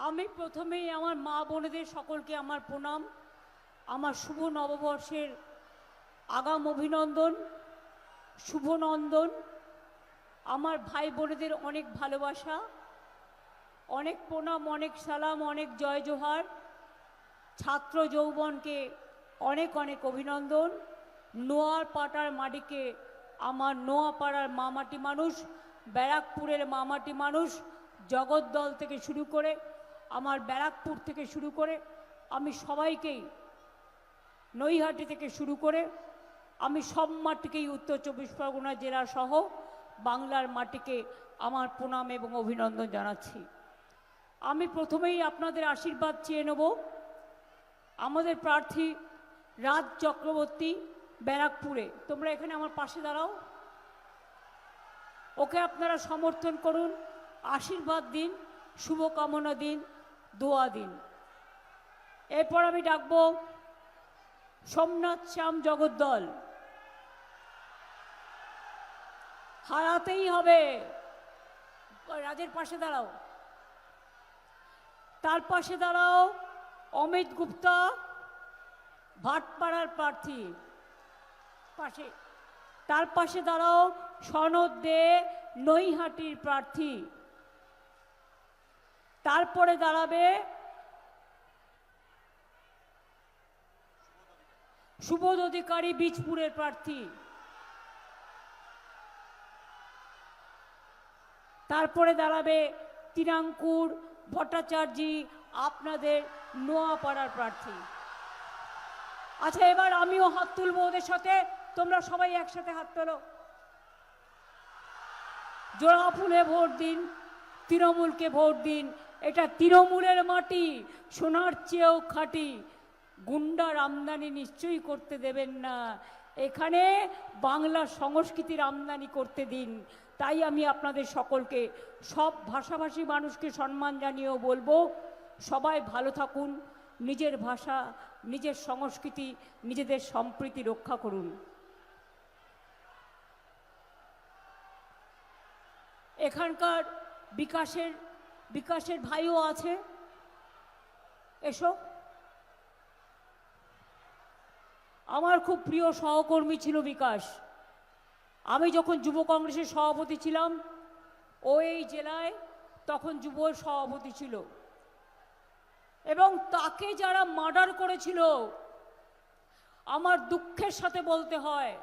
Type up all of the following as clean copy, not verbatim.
আমি প্রথমেই আমার মা বোনেদের সকলকে আমার প্রণাম, আমার শুভ নববর্ষের আগাম অভিনন্দন, শুভ নন্দন। আমার ভাই বোনেদের অনেক ভালোবাসা, অনেক প্রণাম, অনেক সালাম, অনেক জয় জোহার। ছাত্র যৌবনকে অনেক অনেক অভিনন্দন। নোয়াপাড়ার মাটিকে আমার নোয়াপাড়ার মামাটি মানুষ, ব্যারাকপুরের মামাটি মানুষ, জগদ্দল থেকে শুরু করে আমার ব্যারাকপুর থেকে শুরু করে আমি সবাইকেই, নৈহাটি থেকে শুরু করে আমি সব মাটিকেই, উত্তর চব্বিশ পরগনা জেলা সহ বাংলার মাটিকে আমার প্রণাম এবং অভিনন্দন জানাচ্ছি। আমি প্রথমেই আপনাদের আশীর্বাদ চেয়ে নেব। আমাদের প্রার্থী রাজ চক্রবর্তী, ব্যারাকপুরে, তোমরা এখানে আমার পাশে দাঁড়াও, ওকে আপনারা সমর্থন করুন, আশীর্বাদ দিন, শুভকামনা দিন, দোয়া দিন। এরপর আমি ডাকব সোমনাথ শ্যাম জগদ্দল, হারাতেই হবে, রাজের পাশে দাঁড়াও। তার পাশে দাঁড়াও অমিত গুপ্তা, ভাটপাড়ার প্রার্থী পাশে। তার পাশে দাঁড়াও সনদ দে, নৈহাটির প্রার্থী। তারপরে দাঁড়াবে সুবোধ অধিকারী, বীজপুরের প্রার্থী। তারপরে দাঁড়াবে তিরাঙ্কুর ভট্টাচার্য, আপনাদের নোয়াপাড়ার প্রার্থী। আচ্ছা, এবার আমিও হাত তুলবো ওদের সাথে, তোমরা সবাই একসাথে হাত তোলো। জোড়া ফুলে ভোট দিন, তৃণমূলকে ভোট দিন। এটা তৃণমূলের মাটি, সোনার চেয়েও খাঁটি। গুন্ডার আমদানি নিশ্চয়ই করতে দেবেন না, এখানে বাংলা সংস্কৃতির আমদানি করতে দিন। তাই আমি আপনাদের সকলকে, সব ভাষাভাষী মানুষকে সম্মান জানিয়েও বলবো, সবাই ভালো থাকুন, নিজের ভাষা, নিজের সংস্কৃতি, নিজেদের সম্প্রীতি রক্ষা করুন। এখানকার বিকাশের ভাইও আছে, এসো। আমার খুব প্রিয় সহকর্মী ছিল বিকাশ। আমি যখন যুব কংগ্রেসের সভাপতি ছিলাম, ও এই জেলায় তখন যুব সভাপতি ছিল, এবং তাকে যারা মার্ডার করেছিল, আমার দুঃখের সাথে বলতে হয়,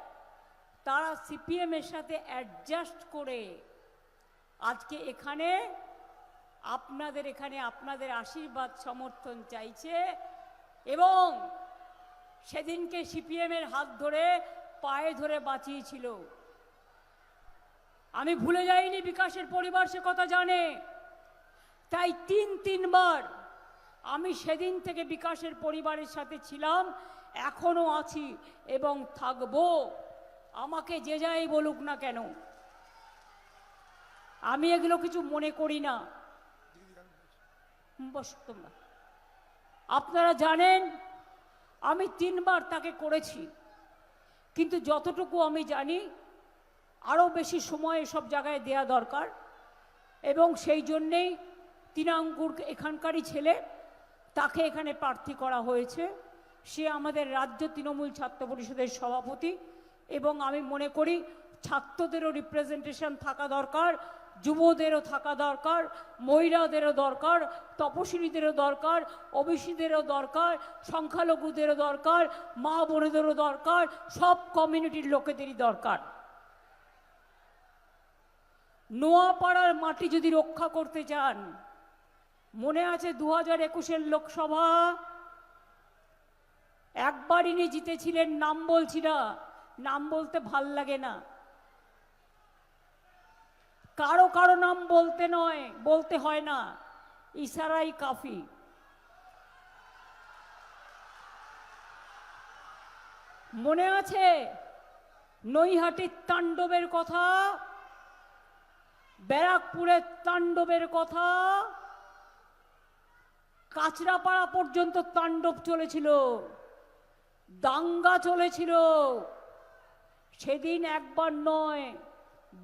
তারা সিপিএমের সাথে অ্যাডজাস্ট করে আজকে এখানে আপনাদের আশীর্বাদ সমর্থন চাইছে। এবং সেদিনকে সিপিএমের হাত ধরে, পায়ে ধরে বাঁচিয়েছিল। আমি ভুলে যাইনি, বিকাশের পরিবার সে কথা জানে। তাই তিনবার আমি সেদিন থেকে বিকাশের পরিবারের সাথে ছিলাম, এখনো আছি এবং থাকবো, আমাকে যে যাই বলুক না কেন। আমি এগুলো কিছু মনে করি না। বস তোমরা, আপনারা জানেন আমি 3 বার তাকে করেছি, কিন্তু যতটুকু আমি জানি আরও বেশি সময় এসব জায়গায় দেয়া দরকার। এবং সেই জন্যেই তিরাঙ্কুর এখানকারই ছেলে, তাকে এখানে প্রার্থী করা হয়েছে। সে আমাদের রাজ্য তৃণমূল ছাত্র পরিষদের সভাপতি, এবং আমি মনে করি ছাত্রদেরও রিপ্রেজেন্টেশন থাকা দরকার, যুবদেরও থাকা দরকার, মহিলাদেরও দরকার, তপশিলীদেরও দরকার, ওবিসিদেরও দরকার, সংখ্যালঘুদেরও দরকার, মা বোনেদেরও দরকার, সব কমিউনিটির লোকেদেরই দরকার। নোয়াপাড়ার মাটি যদি রক্ষা করতে চান, মনে আছে 2021-এর লোকসভা একবার ইনি জিতেছিলেন, নাম বলছি না, নাম বলতে ভাল লাগে না, কারো নাম বলতে হয় না, ইশারাই কাফি। মনে আছে নৈহাটির তাণ্ডবের কথা, ব্যারাকপুরের তাণ্ডবের কথা, কাঁচরাপাড়া পর্যন্ত তাণ্ডব চলেছিল, দাঙ্গা চলেছিল। সেদিন একবার নয়,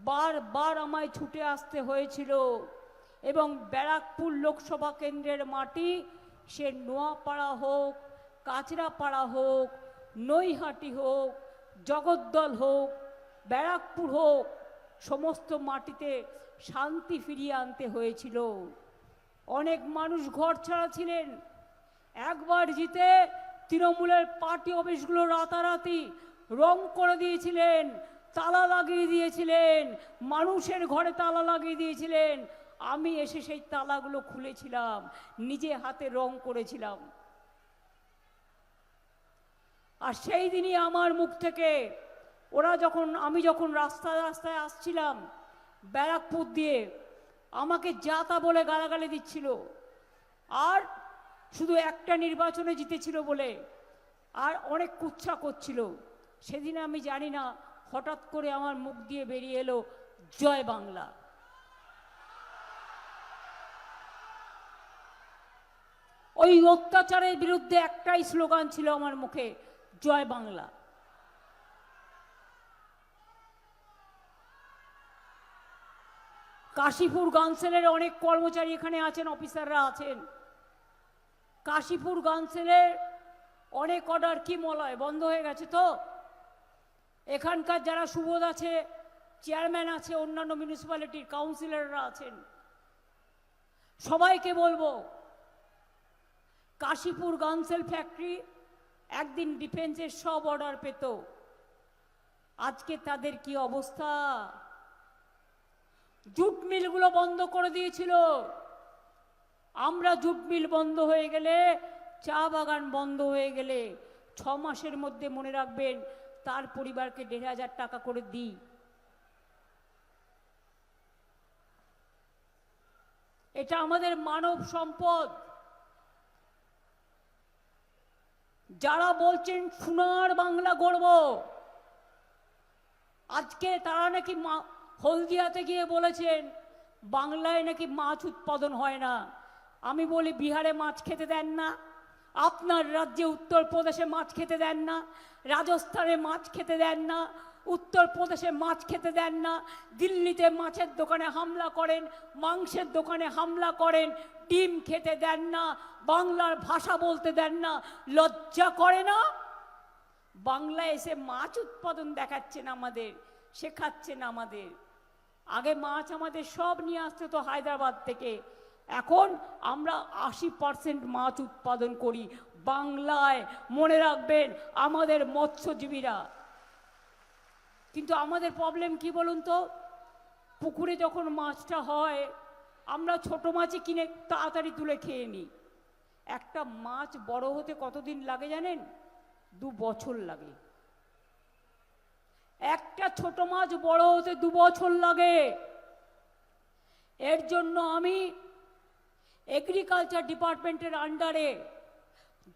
বারবার আমায় ছুটে আসতে হয়েছিল। এবং ব্যারাকপুর লোকসভা কেন্দ্রের মাটি, সে নোয়াপাড়া হোক, কাচরাপাড়া হোক, নৈহাটি হোক, জগদ্দল হোক, ব্যারাকপুর হোক, সমস্ত মাটিতে শান্তি ফিরিয়ে আনতে হয়েছিল। অনেক মানুষ ঘর ছাড়া ছিলেন। একবার জিতে তৃণমূলের পার্টি অফিসগুলো রাতারাতি রং করে দিয়েছিলেন, তালা লাগিয়ে দিয়েছিলেন, মানুষের ঘরে তালা লাগিয়ে দিয়েছিলেন। আমি এসে সেই তালাগুলো খুলেছিলাম, নিজে হাতে রং করেছিলাম। আর সেই দিনই আমার মুখ থেকে আমি যখন রাস্তায় রাস্তায় আসছিলাম ব্যারাকপুর দিয়ে, আমাকে যা তা বলে গালাগালি দিচ্ছিল। আর শুধু একটা নির্বাচনে জিতেছিল বলে আর অনেক কুৎসা করছিল। সেদিন আমি জানি না, হঠাৎ করে আমার মুখ দিয়ে বেরিয়ে এলো জয় বাংলা। ওই অত্যাচারের বিরুদ্ধে একটাই স্লোগান ছিল আমার মুখে, জয় বাংলা। কাশীপুর গানসেলের অনেক কর্মচারী এখানে আছেন, অফিসাররা আছেন। কাশীপুর গানসেলের অনেক অর্ডার কি মলয় বন্ধ হয়ে গেছে। তো এখানকার যারা সুবোধ আছে, চেয়ারম্যান আছে, অন্যান্য মিউনিসিপ্যালিটির কাউন্সিলররা আছেন, সবাইকে বলবো, কাশীপুর গানসেল ফ্যাক্টরি একদিন ডিফেন্সের সব অর্ডার পেত, আজকে তাদের কি অবস্থা। জুট মিলগুলো বন্ধ করে দিয়েছিল। আমরা জুট মিল বন্ধ হয়ে গেলে, চা বাগান বন্ধ হয়ে গেলে 6 মাসের মধ্যে মনে রাখবেন তার পরিবারকে 1,500 টাকা করে দিই। এটা আমাদের মানব সম্পদ। যারা বলছেন সোনার বাংলা গড়ব, আজকে তারা নাকি হলদিয়াতে গিয়ে বলেছেন বাংলায় নাকি মাছ উৎপাদন হয় না। আমি বলি, বিহারে মাছ খেতে দেন না, আপনার রাজ্যে উত্তরপ্রদেশে মাছ খেতে দেন না, রাজস্থানে মাছ খেতে দেন না, উত্তরপ্রদেশে মাছ খেতে দেন না, দিল্লিতে মাছের দোকানে হামলা করেন, মাংসের দোকানে হামলা করেন, ডিম খেতে দেন না, বাংলার ভাষা বলতে দেন না। লজ্জা করে না? বাংলায় এসে মাছ উৎপাদন দেখাচ্ছেন আমাদের, শেখাচ্ছেন আমাদের। আগে মাছ আমাদের সব নিয়ে আসতে তো হায়দ্রাবাদ থেকে, এখন আমরা 80% মাছ উৎপাদন করি বাংলায়। মনে রাখবেন, আমাদের মৎস্যজীবীরা। কিন্তু আমাদের প্রবলেম কি বলুন তো, পুকুরে যখন মাছটা হয় আমরা ছোট মাছই কিনে তাড়াতাড়ি তুলে খেয়ে নিই। একটা মাছ বড় হতে কতদিন লাগে জানেন? 2 বছর লাগে। একটা ছোট মাছ বড় হতে 2 বছর লাগে। এর জন্য আমি এগ্রিকালচার ডিপার্টমেন্টের আন্ডারে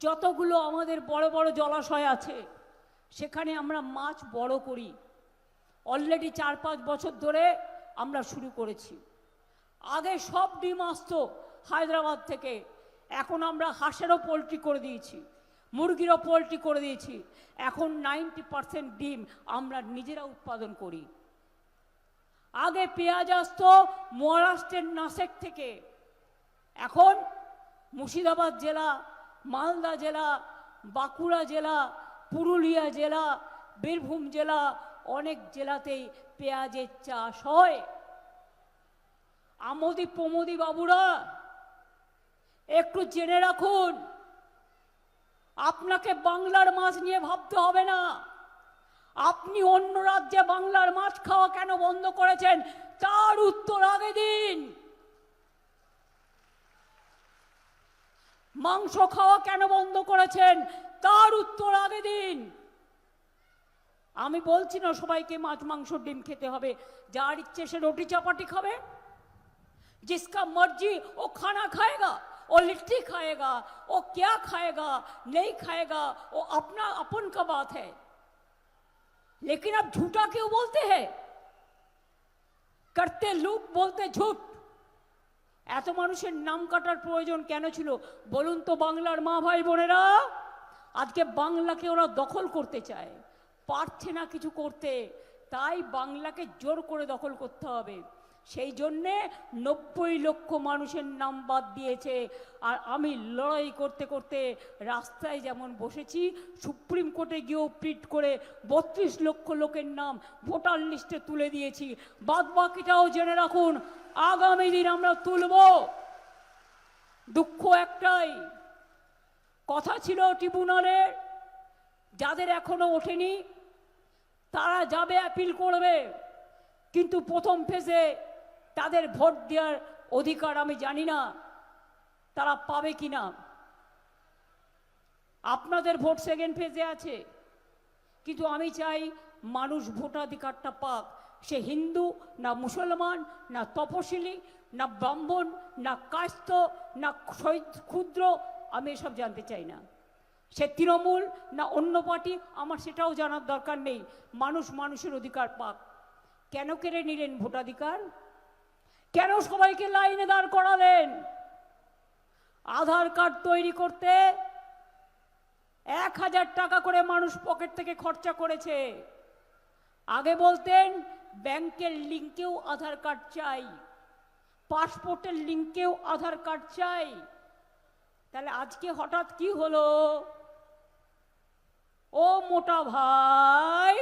যতগুলো আমাদের বড় বড় জলাশয় আছে সেখানে আমরা মাছ বড় করি। অলরেডি 4-5 বছর ধরে আমরা শুরু করেছি। আগে সব ডিম আসতো হায়দ্রাবাদ থেকে, এখন আমরা হাঁসেরও পোলট্রি করে দিয়েছি, মুরগিরও পোলট্রি করে দিয়েছি। এখন 90% ডিম আমরা নিজেরা উৎপাদন করি। আগে পেঁয়াজ আসতো মহারাষ্ট্রের নাসিক থেকে, এখন মুর্শিদাবাদ জেলা, মালদা জেলা, বাঁকুড়া জেলা, পুরুলিয়া জেলা, বীরভূম জেলা, অনেক জেলাতেই পেঁয়াজের চাষ হয়। আমোদি প্রমোদি বাবুরা একটু জেনে রাখুন, আপনাকে বাংলার মাছ নিয়ে ভাবতে হবে না। আপনি অন্য রাজ্যে বাংলার মাছ খাওয়া কেন বন্ধ করেছেন তার উত্তর আগে দিন। মাংস খাওয়া কেন বন্ধ করেছেন তার উত্তর আগে দিন। আমি বলছি না সবাইকে মাছ মাংস ডিম খেতে হবে, যার ইচ্ছে সে রুটি চাপাটি খাবে। जिसका मर्जी वो खाना खाएगा, वो लिट्टी खाएगा, वो क्या खाएगा नहीं खाएगा वो अपना अपन का बात है। लेकिन आप झूठा क्यों बोलते हैं? करते लूट बोलते झूठ। এত মানুষের নাম কাটার প্রয়োজন কেন ছিল বলুন তো? বাংলার মা ভাই বোনেরা, আজকে বাংলাকে ওরা দখল করতে চায়, পারছে না কিছু করতে, তাই বাংলাকে জোর করে দখল করতে হবে। সেই জন্যে 90 লক্ষ মানুষের নাম বাদ দিয়েছে। আর আমি লড়াই করতে করতে রাস্তায় যেমন বসেছি, সুপ্রিম কোর্টে গিয়েও প্রিট করে 32 লক্ষ লোকের নাম ভোটার লিস্টে তুলে দিয়েছি। বাদ বাকিটাও জেনে রাখুন, আগামী দিন আমরা তুলব। দুঃখ একটাই, কথা ছিল ট্রিব্যুনালে যাদের এখনো ওঠেনি তারা যাবে, অ্যাপিল করবে, কিন্তু প্রথম ফেজে তাদের ভোট দেওয়ার অধিকার আমি জানি না তারা পাবে কিনা। আপনাদের ভোট সেকেন্ড ফেজে আছে, কিন্তু আমি চাই মানুষ ভোটাধিকারটা পাক। সে হিন্দু না মুসলমান না তপশিলি না ব্রাহ্মণ না কায়স্থ না ক্ষুদ্র, আমি এসব জানতে চাই না। সে তৃণমূল না অন্য পার্টি, আমার সেটাও জানার দরকার নেই। মানুষ মানুষের অধিকার পাক। কেন কেড়ে নিলেন ভোটাধিকার? কেন সবাইকে লাইনে দাঁড় করালেন? আধার কার্ড তৈরি করতে 1000 টাকা করে মানুষ পকেট থেকে খরচা করেছে। আগে বলতেন ব্যাংকের লিঙ্কেও আধার কার্ড চাই, পাসপোর্টের লিঙ্কেও আধার কার্ড চাই। তাহলে আজকে হঠাৎ কি হলো? ও মোটা ভাই,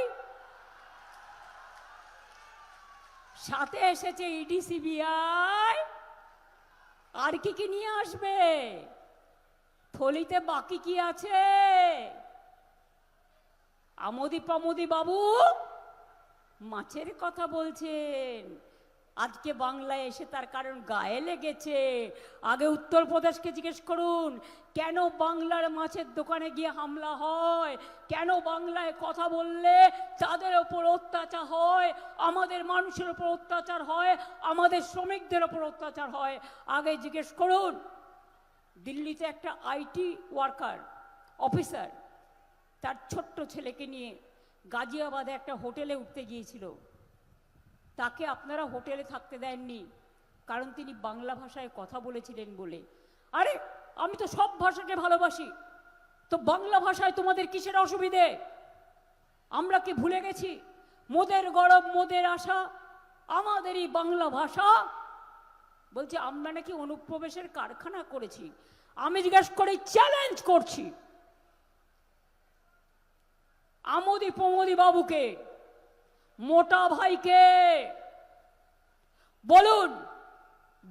সাথে এসেছে ইডি সিবিআই, আর কি কি নিয়ে আসবে? থলিতে বাকি কি আছে? আমোদি প্রমোদি বাবু মাছের কথা বলছেন, আজকে বাংলায় এসে তার কারণ গায়ে লেগেছে। আগে উত্তরপ্রদেশকে জিজ্ঞেস করুন, কেন বাংলার মাছের দোকানে গিয়ে হামলা হয়? কেন বাংলায় কথা বললে তাদের ওপর অত্যাচার হয়, আমাদের মানুষের ওপর অত্যাচার হয়, আমাদের শ্রমিকদের ওপর অত্যাচার হয়? আগে জিজ্ঞেস করুন। দিল্লিতে একটা আইটি ওয়ার্কার অফিসার তার ছোট্ট ছেলেকে নিয়ে গাজিয়াবাদে একটা হোটেলে উঠতে গিয়েছিল। তাকে আপনারা হোটেলে থাকতে দেননি, কারণ তিনি বাংলা ভাষায় কথা বলেছিলেন বলে। আরে আমি তো সব ভাষাকে ভালোবাসি, তো বাংলা ভাষায় তোমাদের কিসের অসুবিধে? আমরা কি ভুলে গেছি? মোদের গরব মোদের আশা, আমাদেরই বাংলা ভাষা। বলছে আমরা নাকি অনুপ্রবেশের কারখানা করেছি। আমি জিজ্ঞাসা করি, চ্যালেঞ্জ করছি আমোদি প্রমোদি বাবুকে, মোটা ভাইকে, বলুন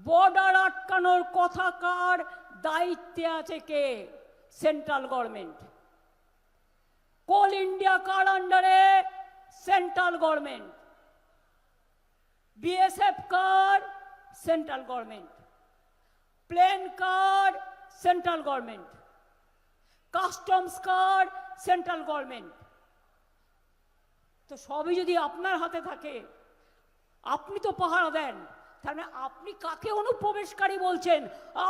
বর্ডার আটকানোর কথা কার দায়িত্বে আছে? কে? Central government. কোল ইন্ডিয়া কার আন্ডারে? Central government. বিএসএফ কার? Central government. প্লেন কার? Central government. কাস্টমস কার? Central government. তো সবই যদি আপনার হাতে থাকে, আপনি তো পাহারা দেন, তাহলে আপনি কাকে অনুপ্রবেশকারী বলছেন?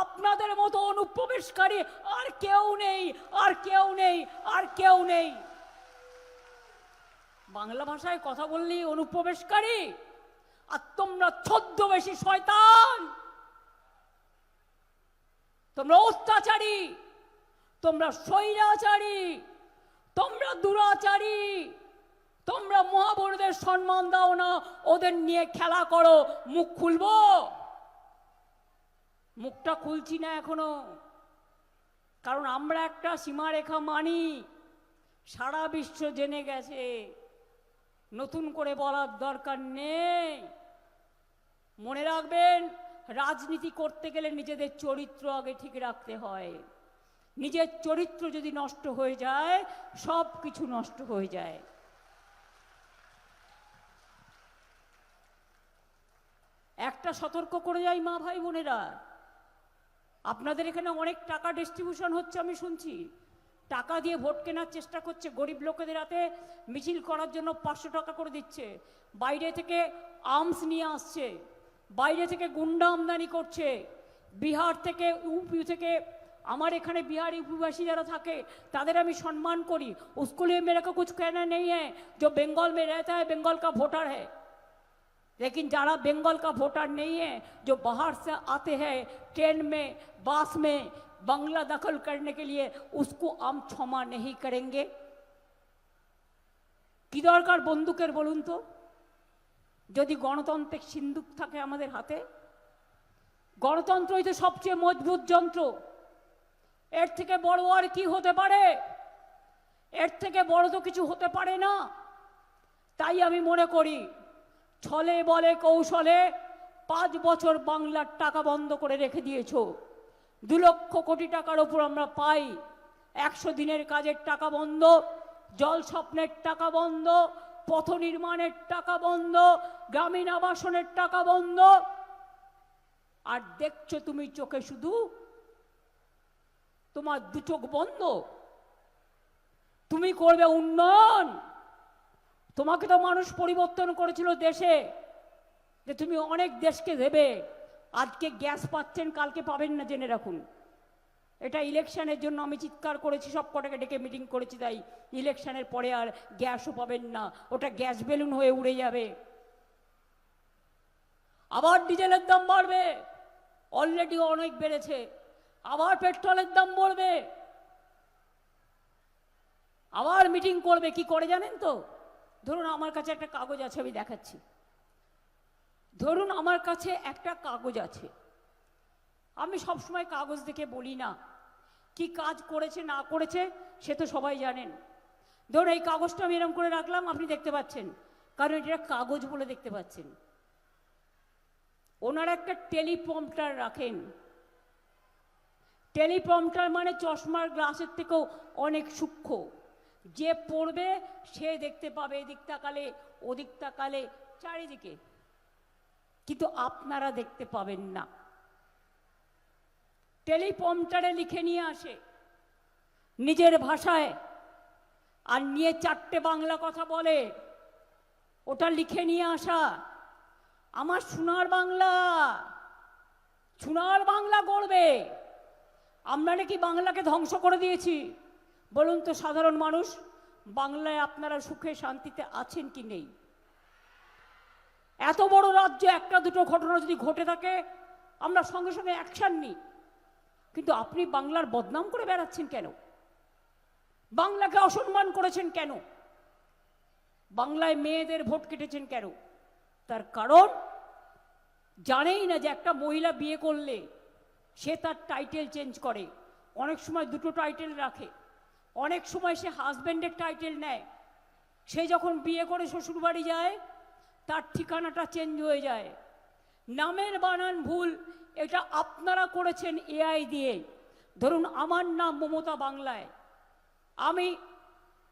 আপনাদের মতো অনুপ্রবেশকারী আর কেউ নেই, আর কেউ নেই, আর কেউ নেই। বাংলা ভাষায় কথা বললেই অনুপ্রবেশকারী, আর তোমরা ছদ্মবেশী শয়তান, তোমরা অত্যাচারী, তোমরা স্বৈরাচারী, তোমরা দুরাচারী, তোমরা মহাবড়দের সম্মান দাও না, ওদের নিয়ে খেলা করো। মুখ খুলবো? মুখটা খুলছি না এখনো, কারণ আমরা একটা সীমারেখা মানি, সারা বিশ্ব জেনে গেছে, নতুন করে বলার দরকার নেই। মনে রাখবেন, রাজনীতি করতে গেলে নিজেদের চরিত্র আগে ঠিক রাখতে হয়। নিজের চরিত্র যদি নষ্ট হয়ে যায়, সব কিছু নষ্ট হয়ে যায়। একটা সতর্ক করে যাই মা ভাই বোনেরা, আপনাদের এখানে অনেক টাকা ডিস্ট্রিবিউশন হচ্ছে, আমি শুনছি। টাকা দিয়ে ভোট কেনার চেষ্টা করছে, গরিব লোকেদের হাতে মিছিল করার জন্য 500 টাকা করে দিচ্ছে। বাইরে থেকে আর্মস নিয়ে আসছে, বাইরে থেকে গুন্ডা আমদানি করছে, বিহার থেকে, ইউপি থেকে। আমার এখানে বিহার ইউপিবাসী যারা থাকে তাদের আমি সম্মান করি। उसको लिए मेरे को कुछ कहना नहीं है, जो बंगाल में रहता है बंगाल का वोटर है। लेकिन যারা बंगाल का वोटर नहीं है, जो बाहर से आते हैं ट्रेन में बस में बांग्ला दखल करने के लिए, उसको हम क्षमा नहीं करेंगे। কি দরকার বন্দুকের বলুন তো? যদি গণতান্ত্রিক সিন্দুক থাকে আমাদের হাতে, গণতন্ত্রই তো সবচেয়ে মজবুত যন্ত্র। এর থেকে বড় আর কি হতে পারে? এর থেকে বড় তো কিছু হতে পারে না। তাই আমি মনে করি ছলে বলে কৌশলে 5 বছর বাংলার টাকা বন্ধ করে রেখে দিয়েছো। 2 লক্ষ কোটি টাকার ওপর আমরা পাই। 100 দিনের কাজের টাকা বন্ধ, জল স্বপ্নের টাকা বন্ধ, পথ নির্মাণের টাকা বন্ধ, গ্রামীণ আবাসনের টাকা বন্ধ। আর দেখছো তুমি চোখে শুধু, তোমার 2 চোখ বন্ধ। তুমি করবে উন্নয়ন? তোমাকে তো মানুষ পরিবর্তন করেছিল দেশে, যে তুমি অনেক দেশকে দেবে। আজকে গ্যাস পাচ্ছেন, কালকে পাবেন না, জেনে রাখুন। এটা ইলেকশনের জন্য আমি চিৎকার করেছি, সব কটাকে ডেকে মিটিং করেছি। তাই ইলেকশনের পরে আর গ্যাসও পাবেন না, ওটা গ্যাস বেলুন হয়ে উড়ে যাবে। আবার ডিজেলের দাম বাড়বে, অলরেডি অনেক বেড়েছে। আবার পেট্রোলের দাম বাড়বে। আবার মিটিং করবে। কি করে জানেন তো? ধরুন আমার কাছে একটা কাগজ আছে, আমি দেখাচ্ছি। ধরুন আমার কাছে একটা কাগজ আছে। আমি সবসময় কাগজ দেখে বলি না কি কাজ করেছে না করেছে, সে তো সবাই জানেন। ধরুন এই কাগজটা আমি এরকম করে রাখলাম, আপনি দেখতে পাচ্ছেন, কারণ এটা কাগজ বলে দেখতে পাচ্ছেন। ওনারা একটা টেলিপ্রম্পটার রাখেন। টেলিপ্রম্পটার মানে চশমার গ্লাসের থেকেও অনেক সূক্ষ্ম। যে পড়বে সে দেখতে পাবে এদিক তাকালে, ওদিক তাকালে, চারিদিকে, কিন্তু আপনারা দেখতে পাবেন না। টেলিপ্রম্পটারে লিখে নিয়ে আসে নিজের ভাষায়, আর নিয়ে 4টে বাংলা কথা বলে। ওটা লিখে নিয়ে আসা আমার সোনার বাংলা, সোনার বাংলা গড়বে। আমরা নাকি বাংলাকে ধ্বংস করে দিয়েছি? বলুন তো সাধারণ মানুষ, বাংলায় আপনারা সুখে শান্তিতে আছেন কি নেই? এত বড় রাজ্যে একটা দুটো ঘটনা যদি ঘটে থাকে আমরা সঙ্গে সঙ্গে অ্যাকশন নিই, কিন্তু আপনি বাংলার বদনাম করে বেড়াচ্ছেন কেন? বাংলাকে অসম্মান করেছেন কেন? বাংলায় মেয়েদের ভোট কেটেছেন কেন? তার কারণ জানেই না যে একটা মহিলা বিয়ে করলে সে তার টাইটেল চেঞ্জ করে, অনেক সময় 2টো টাইটেল রাখে, অনেক সময় সে হাজব্যান্ডের টাইটেল নেয়। সে যখন বিয়ে করে শ্বশুরবাড়ি যায় তার ঠিকানাটা চেঞ্জ হয়ে যায়, নামের বানান ভুল। এটা আপনারা করেছেন এআই দিয়ে। ধরুন আমার নাম মমতা বাংলায়, আমি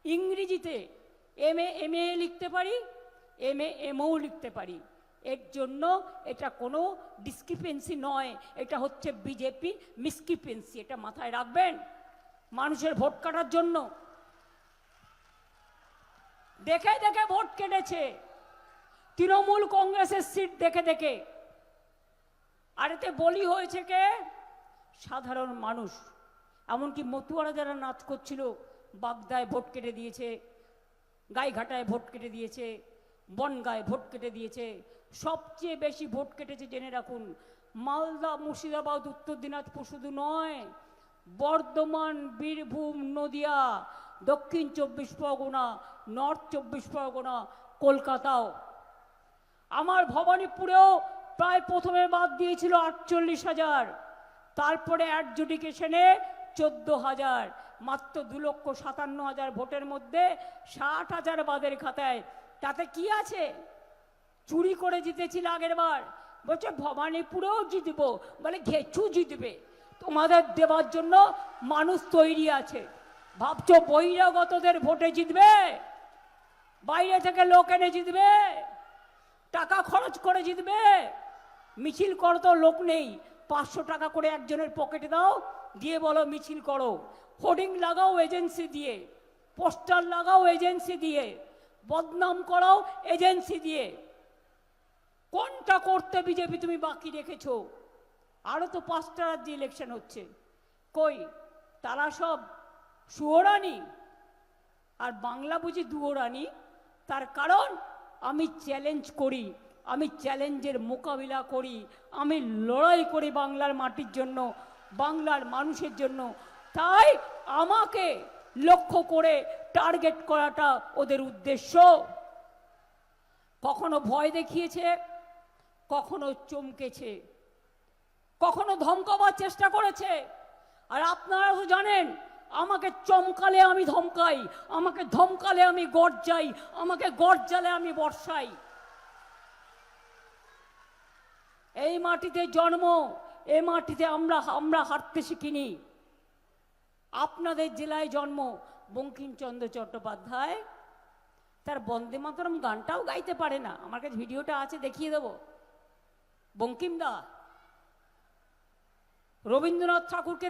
ইংরেজিতে এমএ লিখতে পারি, এমও লিখতে পারি। এর জন্য এটা কোনো ডিসক্রিপেন্সি নয়, এটা হচ্ছে বিজেপি মিসক্রিপেন্সি। এটা মাথায় রাখবেন মানুষের ভোট কাটার জন্য। দেখে দেখে ভোট কেটেছে তৃণমূল কংগ্রেসের সিট দেখে দেখে। আর এতে বলি হয়েছে কে? সাধারণ মানুষ। এমনকি মতুয়ারা যারা নাচ করছিল, বাগদায় ভোট কেটে দিয়েছে, গাইঘাটায় ভোট কেটে দিয়েছে, বনগায় ভোট কেটে দিয়েছে। সবচেয়ে বেশি ভোট কেটেছে জেনে রাখুন মালদা, মুর্শিদাবাদ, উত্তর দিনাজপুর শুধু নয়, বর্ধমান, বীরভূম, নদিয়া, দক্ষিণ 24 পরগনা, নর্থ 24 পরগনা, কলকাতাও। আমার ভবানীপুরেও প্রায় প্রথমে বাদ দিয়েছিল 48,000, তারপরে অ্যাডজুডিকেশনে 14,000। মাত্র 2,57,000 ভোটের মধ্যে 60,000 বাদের খাতায়। তাতে কি আছে? চুরি করে জিতেছিল আগের বার, বলছে ভবানীপুরেও জিতবো, বলে ঘেচু জিতবে। তোমাদের দেওয়ার জন্য মানুষ তৈরি আছে। ভাবছো বহিরাগতদের ভোটে জিতবে? বাইরে থেকে লোক এনে জিতবে? টাকা খরচ করে জিতবে? মিছিল করো তো লোক নেই, 500 টাকা করে একজনের পকেটে দাও, দিয়ে বলো মিছিল করো। হোর্ডিং লাগাও এজেন্সি দিয়ে, পোস্টার লাগাও এজেন্সি দিয়ে, বদনাম করাও এজেন্সি দিয়ে। কোনটা করতে বিজেপি তুমি বাকি রেখেছো? আরো তো 5টা রাজ্যে ইলেকশন হচ্ছে, কই তারা সব সুয়োরানি, আর বাংলা বুঝি দুয়োরানি। তার কারণ আমি চ্যালেঞ্জ করি, আমি চ্যালেঞ্জের মোকাবিলা করি, আমি লড়াই করি বাংলার মাটির জন্য, বাংলার মানুষের জন্য। তাই আমাকে লক্ষ্য করে টার্গেট করাটা ওদের উদ্দেশ্য। কখনো ভয় দেখিয়েছে, কখনো চমকেছে, কখনো ধমকাবার চেষ্টা করেছে। আর আপনারা তো জানেন, আমাকে চমকালে আমি ধমকাই, আমাকে ধমকালে আমি গর্জাই, আমাকে গর্জালে আমি বর্ষাই। এই মাটিতে জন্ম, এই মাটিতে আমরা হাঁটতে শিখিনি। আপনাদের জেলায় জন্ম। বঙ্কিমচন্দ্র চট্টোপাধ্যায় তার বন্দে মাতরম গানটাও গাইতে পারে না। আমার কাছে ভিডিওটা আছে, দেখিয়ে দেব। বঙ্কিমদা রবীন্দ্রনাথ ঠাকুরকে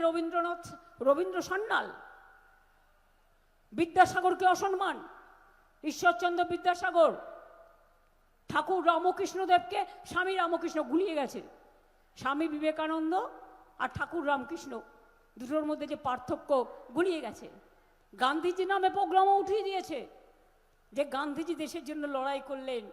রবীন্দ্র সান্যাল, বিদ্যাসাগরকে অসম্মান, ঈশ্বরচন্দ্র বিদ্যাসাগর, ঠাকুর রামকৃষ্ণদেবকে স্বামী রামকৃষ্ণ গুলিয়ে গেছে। স্বামী বিবেকানন্দ আর ঠাকুর রামকৃষ্ণ দুটোর মধ্যে যে পার্থক্য গুলিয়ে গেছে। গান্ধীজি নামে প্রোগ্রামও উঠিয়ে দিয়েছে যে গান্ধীজি দেশের জন্য লড়াই করলেন,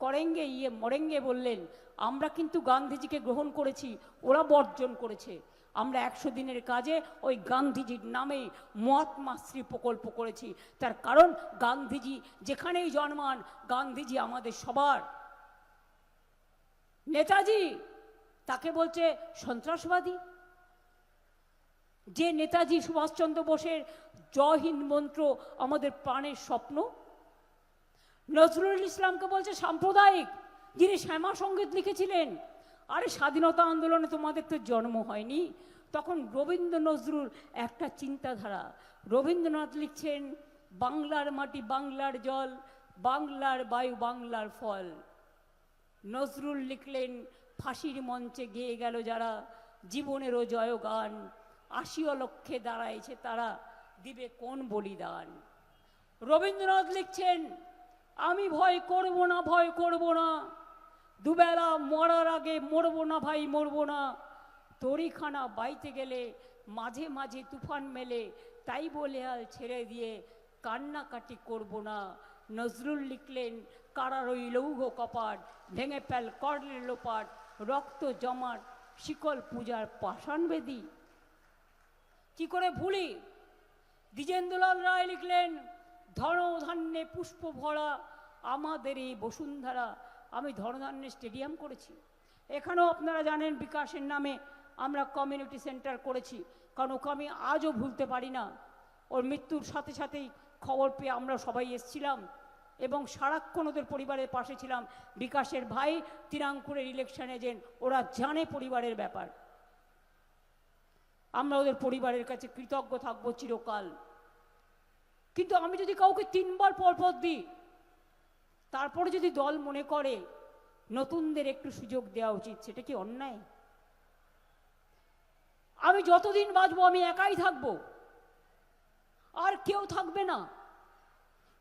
করেঙ্গে মরেঙ্গে বললেন। আমরা কিন্তু গান্ধীজিকে গ্রহণ করেছি, ওরা বর্জন করেছে। আমরা 100 দিনের কাজে ওই গান্ধীজির নামে মহাত্মাশ্রী প্রকল্প করেছি। তার কারণ গান্ধীজি যেখানেই জন্মান, গান্ধীজি আমাদের সবার। নেতাজি তাকে বলছে সন্ত্রাসবাদী। যে নেতাজি সুভাষচন্দ্র বোসের জয় হিন্দ মন্ত্র আমাদের প্রাণের স্বপ্ন, নজরুল ইসলামকে বলছে সাম্প্রদায়িক, যিনি শ্যামা সঙ্গীত লিখেছিলেন। আরে স্বাধীনতা আন্দোলনে তোমাদের তো জন্ম হয়নি। তখন রবীন্দ্র নজরুল একটা চিন্তাধারা। রবীন্দ্রনাথ লিখছেন বাংলার মাটি বাংলার জল, বাংলার বায়ু বাংলার ফল। নজরুল লিখলেন ফাঁসির মঞ্চে গেয়ে গেল যারা, জীবনেরও জয়গান, 80 লক্ষে দাঁড়াইছে তারা, দিবে কোন বলিদান। রবীন্দ্রনাথ লিখছেন আমি ভয় করব না, ভয় করব না, দুবেলা মরার আগে মরবো না ভাই, মরবো না। তরিখানা বাইতে গেলে মাঝে মাঝে তুফান মেলে, তাই বলে আল ছেড়ে দিয়ে কান্নাকাটি করব না। নজরুল লিখলেন কারার ওই লৌহ কপাট, ভেঙে ফেল করলে লোপাট, রক্ত জমাট শিকল পূজার পাষাণ বেদি। কি করে ভুলি? দ্বিজেন্দ্রলাল রায় লিখলেন ধনধান্যে পুষ্প ভরা আমাদের এই বসুন্ধরা। আমি ধনধান্যে স্টেডিয়াম করেছি। এখানেও আপনারা জানেন বিকাশের নামে আমরা কমিউনিটি সেন্টার করেছি, কারণ ওকে আমি আজও ভুলতে পারি না। ওর মৃত্যুর সাথে সাথেই খবর পেয়ে আমরা সবাই এসেছিলাম এবং সারাক্ষণ ওদের পরিবারের পাশে ছিলাম। বিকাশের ভাই তিরাঙ্কুরের ইলেকশন এজেন্ট, ওরা জানে পরিবারের ব্যাপার। আমরা ওদের পরিবারের কাছে কৃতজ্ঞ থাকবো চিরকাল। কিন্তু আমি যদি কাউকে 3 বার পরপর দিই, তারপরে যদি দল মনে করে নতুনদের একটু সুযোগ দেওয়া উচিত, সেটা কি অন্যায়? আমি যতদিন বাঁচবো আমি একাই থাকবো, আর কেউ থাকবে না।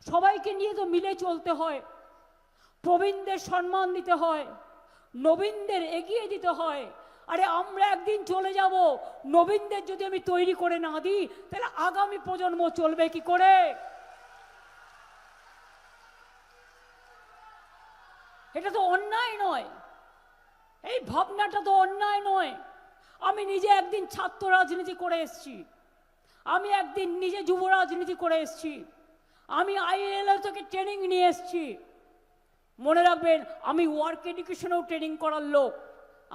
সবাইকে নিয়ে তো মিলে চলতে হয়। প্রবীণদের সম্মান দিতে হয়, নবীনদের এগিয়ে দিতে হয়। আরে আমরা একদিন চলে যাব, নবীনদের যদি আমি তৈরি করে না দিই, তাহলে আগামী প্রজন্ম চলবে কি করে? এটা তো অন্যায় নয়, এই ভাবনাটা তো অন্যায় নয়। আমি নিজে একদিন ছাত্র রাজনীতি করে এসেছি, আমি একদিন নিজে যুব রাজনীতি করে এসেছি, আমি IAL থেকে ট্রেনিং নিয়ে এসেছি। মনে রাখবেন আমি ওয়ার্ক এডুকেশনেও ট্রেনিং করার লোক।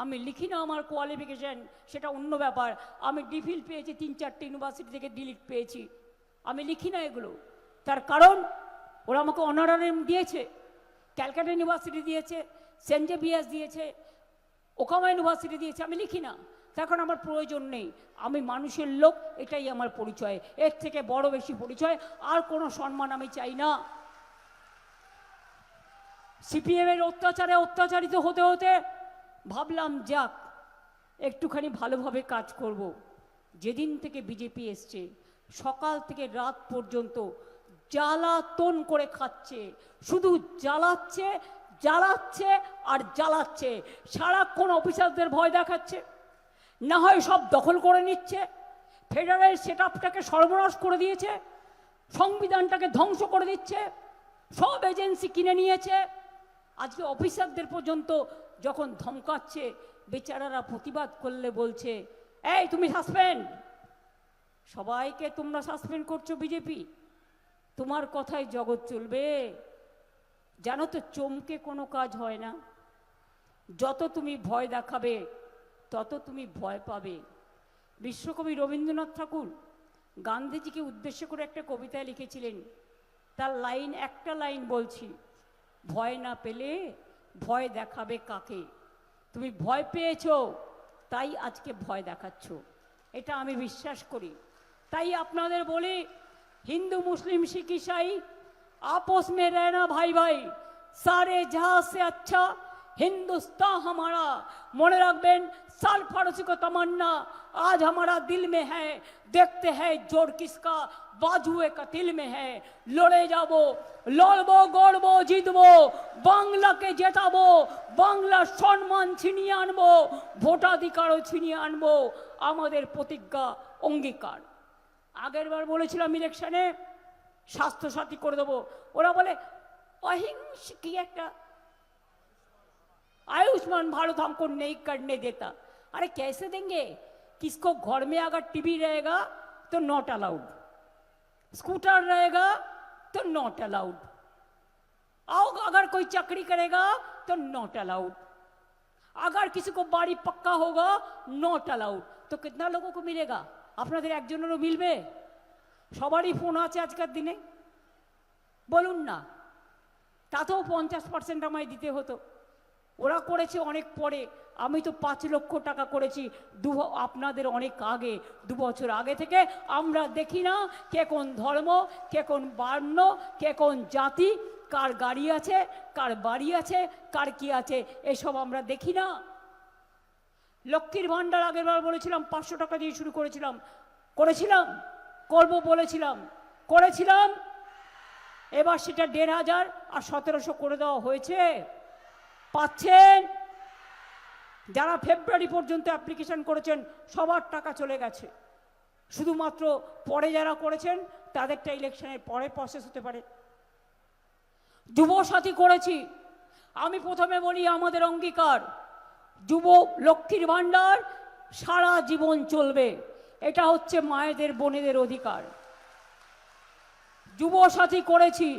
আমি লিখি না আমার কোয়ালিফিকেশন, সেটা অন্য ব্যাপার। আমি ডিফিল পেয়েছি 3-4টে ইউনিভার্সিটি থেকে, ডিলিট পেয়েছি। আমি লিখি না এগুলো, তার কারণ ওরা আমাকে অনারারিয়াম দিয়েছে। ক্যালকাটা ইউনিভার্সিটি দিয়েছে, সেন্ট জেভিয়ার্স দিয়েছে, ওকামা ইউনিভার্সিটি দিয়েছে। আমি লিখি না, তখন আমার প্রয়োজন নেই। আমি মানুষের লোক, এটাই আমার পরিচয়। এর থেকে বড় বেশি পরিচয় আর কোনো সম্মান আমি চাই না। সিপিএমের অত্যাচারে অত্যাচারিত হতে হতে ভাবলাম যাক একটুখানি ভালোভাবে কাজ করব। যেদিন থেকে বিজেপি এসছে, সকাল থেকে রাত পর্যন্ত জ্বালাতন করে খাচ্ছে, শুধু জ্বালাচ্ছে জ্বালাচ্ছে আর জ্বালাচ্ছে। সারাক্ষণ অফিসারদের ভয় দেখাচ্ছে, না হয় সব দখল করে নিচ্ছে, ফেডারেল সেট আপটাকে সর্বনাশ করে দিয়েছে, সংবিধানটাকে ধ্বংস করে দিচ্ছে, সব এজেন্সি কিনে নিয়েছে। আজকে অফিসারদের পর্যন্ত যখন ধমকাচ্ছে, বেচারারা প্রতিবাদ করলে বলছে এই তুমি সাসপেন্ড। সবাইকে তোমরা সাসপেন্ড করছো বিজেপি, তোমার কথাই জগৎ চলবে? জানো তো, চমকে কোনো কাজ হয় না। যত তুমি ভয় দেখাবে তত তুমি ভয় পাবে। বিশ্বকবি রবীন্দ্রনাথ ঠাকুর গান্ধীজিকে উদ্দেশ্য করে একটা কবিতা লিখেছিলেন। তার লাইন, একটা লাইন বলছি, ভয় না পেলে ভয় দেখাবে কাকে? তুমি ভয় পেয়েছো, তাই আজকে ভয় দেখাচ্ছ, এটা আমি বিশ্বাস করি। তাই আপনাদের বলি, হিন্দু মুসলিম শিখ ईसाई आपस में रहना भाई भाई, सारे जहां से अच्छा हिंदुस्तान हमारा। মনে রাখবেন, साल फारसी को तमन्ना आज हमारा दिल में है, देखते हैं जोर किसका बाजुए का दिल में है। লড়ে যাব, লড়বো, গড়বো, জিতবো, বাংলাকে জেতাবো, বাংলার সম্মান ছিনিয়ে আনবো, ভোটাধিকারও ছিনিয়ে আনবো, আমাদের প্রতিজ্ঞা অঙ্গীকার। আগের বার বলেছিলাম ইলেকশনে স্বাস্থ্যসাথী করে দেবো, ওরা বলে অহিংস কি একটা आयुष्मान भारत हमको नहीं करने देता। अरे कैसे देंगे? किसको घर में अगर टीवी रहेगा तो नॉट अलाउड, स्कूटर रहेगा तो नॉट अलाउड, और अगर कोई चाकरी करेगा तो नॉट अलाउड, अगर किसी को बाड़ी पक्का होगा नॉट अलाउड। तो कितना लोगों को मिलेगा? আপনাদের একজনেরও মিলবে? সবারই ফোন আছে আজকের দিনে, বলুন না। তাতেও 50% আমায় দিতে হতো। ওরা করেছে অনেক পরে, আমি তো 5 লক্ষ টাকা করেছি আপনাদের অনেক আগে, 2 বছর আগে থেকে। আমরা দেখি না কে কোন ধর্ম, কে কোন বর্ণ, কে কোন জাতি, কার গাড়ি আছে, কার বাড়ি আছে, কার কি আছে, এসব আমরা দেখি না। লক্ষ্মীর ভাণ্ডার আগের বার বলেছিলাম 500 টাকা দিয়ে শুরু করেছিলাম, করবো বলেছিলাম, করেছিলাম। এবার সেটা 1500 আর 1700 করে দেওয়া হয়েছে। পাচ্ছেন? যারা ফেব্রুয়ারি পর্যন্ত অ্যাপ্লিকেশন করেছেন সবার টাকা চলে গেছে, শুধুমাত্র পরে যারা করেছেন তাদেরটা ইলেকশনের পরে প্রসেস হতে পারে। যুবসাথী করেছি, আমি প্রথমে বলি আমাদের অঙ্গীকার, যুব লক্ষ্মীর ভাণ্ডার সারা জীবন চলবে, এটা হচ্ছে মায়েদের বোনেদের অধিকার। যুবসাথী করেছি,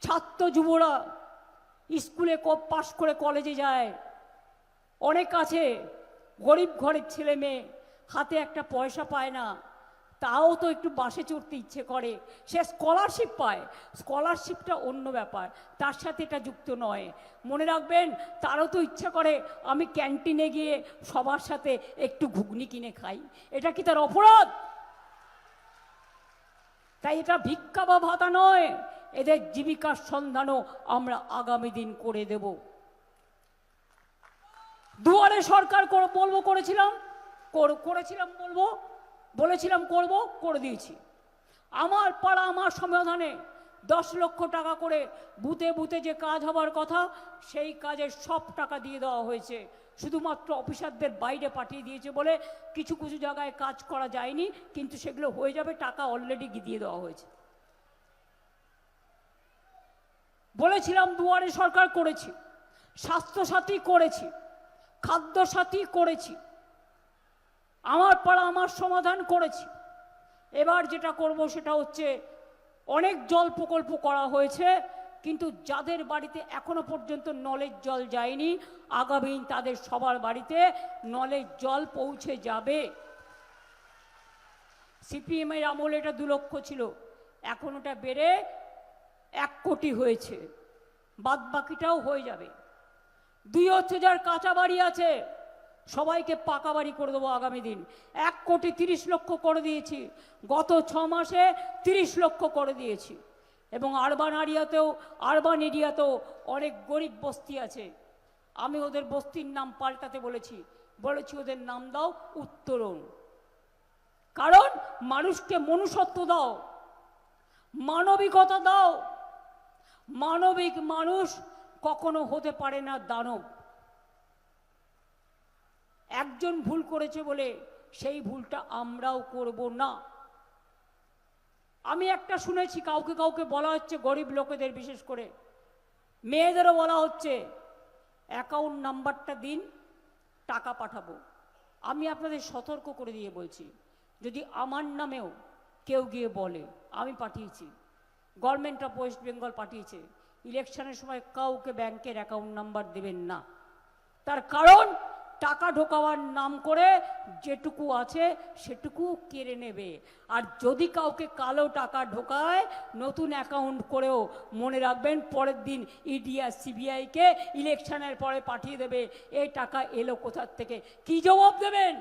ছাত্র যুবরা স্কুলে পাশ করে কলেজে যায়, অনেক আছে গরিব ঘরের ছেলে মেয়ে, হাতে একটা পয়সা পায় না, তাও তো একটু বাসে চড়তে ইচ্ছে করে, সে স্কলারশিপ পায়। স্কলারশিপটা অন্য ব্যাপার, তার সাথে এটা যুক্ত নয়। মনে রাখবেন, তারও তো ইচ্ছা করে আমি ক্যান্টিনে গিয়ে সবার সাথে একটু ঘুগনি কিনে খাই, এটা কি তার অপরাধ? তাই এটা ভিক্ষা বা ভাতা নয়, এদের জীবিকার সন্ধানও আমরা আগামী দিন করে দেব। দুয়ারে সরকার বলবো করেছিলাম, বলেছিলাম করব, করে দিয়েছি। আমার পাড়া আমার সমাধানে 10 লক্ষ টাকা করে বুথে বুথে যে কাজ হবার কথা, সেই কাজের সব টাকা দিয়ে দেওয়া হয়েছে। শুধুমাত্র অফিসারদের বাইরে পাঠিয়ে দিয়েছে বলে কিছু কিছু জায়গায় কাজ করা যায়নি, কিন্তু সেগুলো হয়ে যাবে, টাকা অলরেডি দিয়ে দেওয়া হয়েছে। বলেছিলাম দুয়ারে সরকার করেছি, স্বাস্থ্যসাথী করেছি, খাদ্যসাথী করেছি, আমার পাড়া আমার সমাধান করেছি। এবার যেটা করব সেটা হচ্ছে, অনেক জল প্রকল্প করা হয়েছে, কিন্তু যাদের বাড়িতে এখনো পর্যন্ত নলের জল যায়নি, আগামী তাদের সবার বাড়িতে নলের জল পৌঁছে যাবে। সিপিএমের আমলে এটা 2 লক্ষ ছিল, এখন ওটা বেড়ে 1 কোটি হয়েছে, বাদ বাকিটাও হয়ে যাবে। 2 হচ্ছে যার কাঁচা বাড়ি আছে সবাইকে পাকা বাড়ি করে দেবো আগামী দিন। 1 কোটি 30 লক্ষ করে দিয়েছি, গত 6 মাসে 30 লক্ষ করে দিয়েছি। এবং আরবান এরিয়াতেও অনেক গরিব বস্তি আছে, আমি ওদের বস্তির নাম পাল্টাতে বলেছি ওদের নাম দাও উত্তরণ। কারণ মানুষকে মনুষ্যত্ব দাও, মানবিকতা দাও। মানবিক মানুষ কখনো হতে পারে না দানব। একজন ভুল করেছে বলে সেই ভুলটা আমরাও করব না। আমি একটা শুনেছি, কাউকে কাউকে বলা হচ্ছে, গরিব লোকেদের বিশেষ করে মেয়েদেরও বলা হচ্ছে অ্যাকাউন্ট নাম্বারটা দিন, টাকা পাঠাবো। আমি আপনাদের সতর্ক করে দিয়ে বলছি, যদি আমার নামেও কেউ গিয়ে বলে আমি পাঠিয়েছি, গভর্নমেন্ট অফ ওয়েস্ট বেঙ্গল পাঠিয়েছে, ইলেকশনের সময় কাউকে ব্যাংকের অ্যাকাউন্ট নাম্বার দেবেন না। তার কারণ টাকা ঢোকাবার নাম করে যেটুকু আছে সেটুকু কেড়ে নেবে। আর যদি কাউকে কালো টাকা ঢোকায় নতুন অ্যাকাউন্ট করেও মনে রাখবেন পরের দিন ইডি আর সিবিআইকে ইলেকশনের পরে পাঠিয়ে দেবে এই টাকা এলো কোথার থেকে, কি জবাব দেবেন?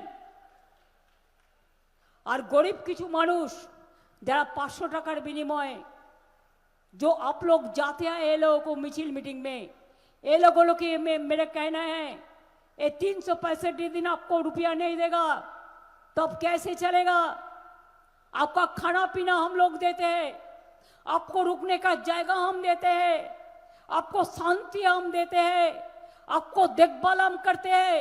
আর গরিব কিছু মানুষ যারা 500 টাকার বিनिमय जो आप लोग जाते हैं ये लोगों को मिছিল मीटिंग में, ये लोगों की मेरा कहना है ये 365 दिन आपको रुपया नहीं देगा तो अब कैसे चलेगा? आपका खाना पीना हम लोग देते हैं, आपको रुकने का जगह हम देते हैं, आपको शांति हम देते हैं, आपको देखभाल हम करते हैं,